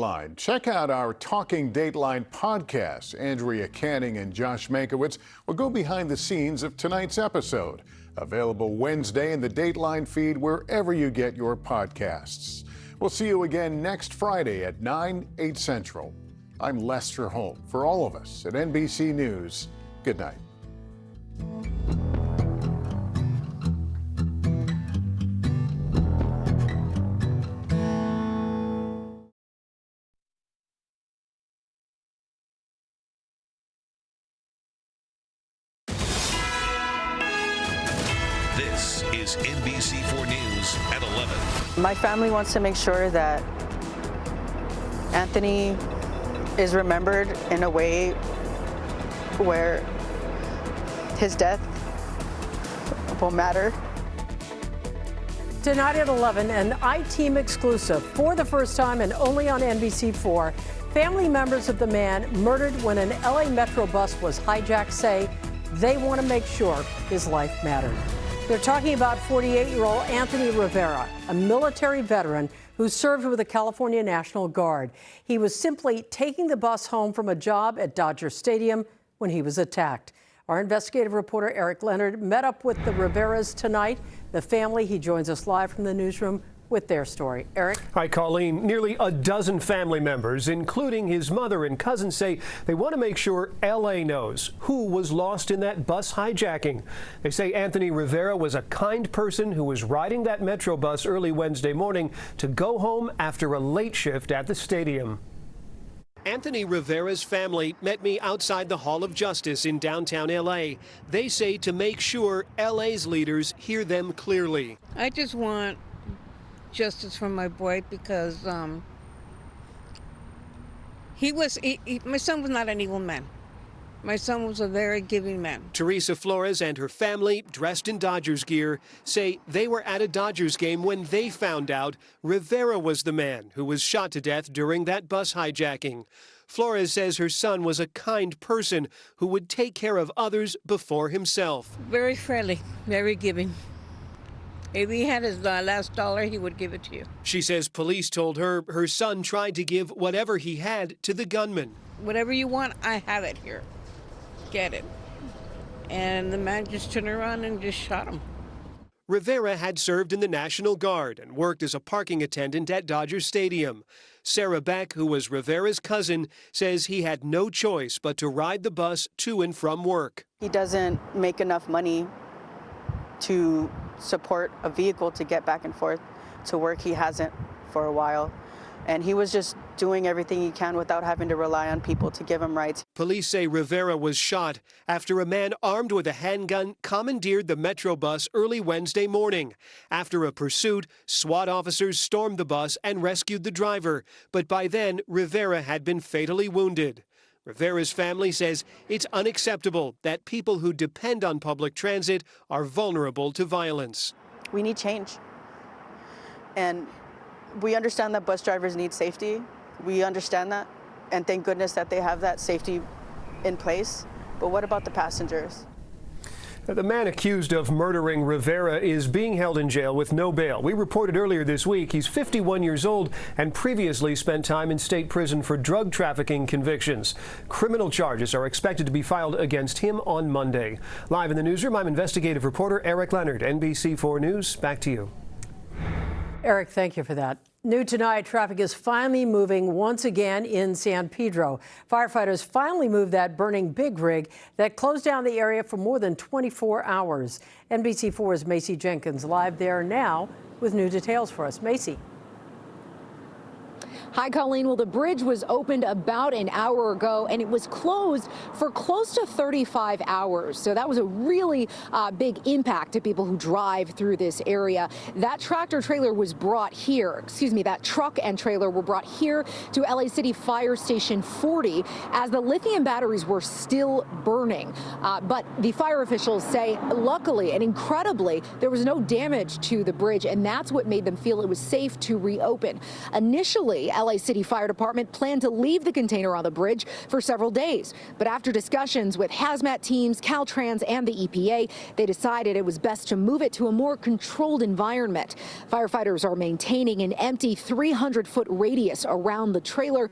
Line. Check out our Talking Dateline podcast. Andrea Canning and Josh Mankiewicz will go behind the scenes of tonight's episode. Available Wednesday in the Dateline feed wherever you get your podcasts. We'll see you again next Friday at 9, 8 Central. I'm Lester Holt. For all of us at NBC News, good night. This is NBC4 News at 11. My family wants to make sure that Anthony is remembered in a way where his death will matter. Tonight at 11, an I-Team exclusive. For the first time and only on NBC4, family members of the man murdered when an LA Metro bus was hijacked say they want to make sure his life mattered. They're talking about 48-year-old Anthony Rivera, a military veteran who served with the California National Guard. He was simply taking the bus home from a job at Dodger Stadium when he was attacked. Our investigative reporter Eric Leonard met up with the Riveras tonight. The family, he joins us live from the newsroom with their story. Eric? Hi, Colleen. Nearly a dozen family members, including his mother and cousins, say they want to make sure L.A. knows who was lost in that bus hijacking. They say Anthony Rivera was a kind person who was riding that Metro bus early Wednesday morning to go home after a late shift at the stadium. Anthony Rivera's family met me outside the Hall of Justice in downtown L.A. They say to make sure L.A.'s leaders hear them clearly. I just want justice for my boy because my son was not an evil man. My son was a very giving man. Teresa Flores and her family, dressed in Dodgers gear, say they were at a Dodgers game when they found out Rivera was the man who was shot to death during that bus hijacking. Flores says her son was a kind person who would take care of others before himself. Very friendly, very giving. If he had his last dollar, he would give it to you. She says police told her her son tried to give whatever he had to the gunman. Whatever you want, I have it here. Get it. And the man just turned around and just shot him. Rivera had served in the National Guard and worked as a parking attendant at Dodger Stadium. Sarah Beck, who was Rivera's cousin, says he had no choice but to ride the bus to and from work. He doesn't make enough money to support a vehicle to get back and forth to work. He hasn't for a while. And he was just doing everything he can without having to rely on people to give him rights. Police say Rivera was shot after a man armed with a handgun commandeered the Metro bus early Wednesday morning. After a pursuit, SWAT officers stormed the bus and rescued the driver. But by then, Rivera had been fatally wounded. Rivera's family says it's unacceptable that people who depend on public transit are vulnerable to violence. We need change. And we understand that bus drivers need safety. We understand that. And thank goodness that they have that safety in place. But what about the passengers? The man accused of murdering Rivera is being held in jail with no bail. We reported earlier this week he's 51 years old and previously spent time in state prison for drug trafficking convictions. Criminal charges are expected to be filed against him on Monday. Live in the newsroom, I'm investigative reporter Eric Leonard, NBC4 News. Back to you. Eric, thank you for that. New tonight, traffic is finally moving once again in San Pedro. Firefighters finally moved that burning big rig that closed down the area for more than 24 hours. NBC4's Macy Jenkins live there now with new details for us. Macy. Hi, Colleen. Well, the bridge was opened about an hour ago, and it was closed for close to 35 hours. So that was a really big impact to people who drive through this area. That tractor trailer was brought here. That truck and trailer were brought here to LA City Fire Station 40 as the lithium batteries were still burning. But the fire officials say, luckily and incredibly, there was no damage to the bridge, and that's what made them feel it was safe to reopen. Initially, LA City Fire Department planned to leave the container on the bridge for several days. But after discussions with hazmat teams, Caltrans, and the EPA, they decided it was best to move it to a more controlled environment. Firefighters are maintaining an empty 300-foot radius around the trailer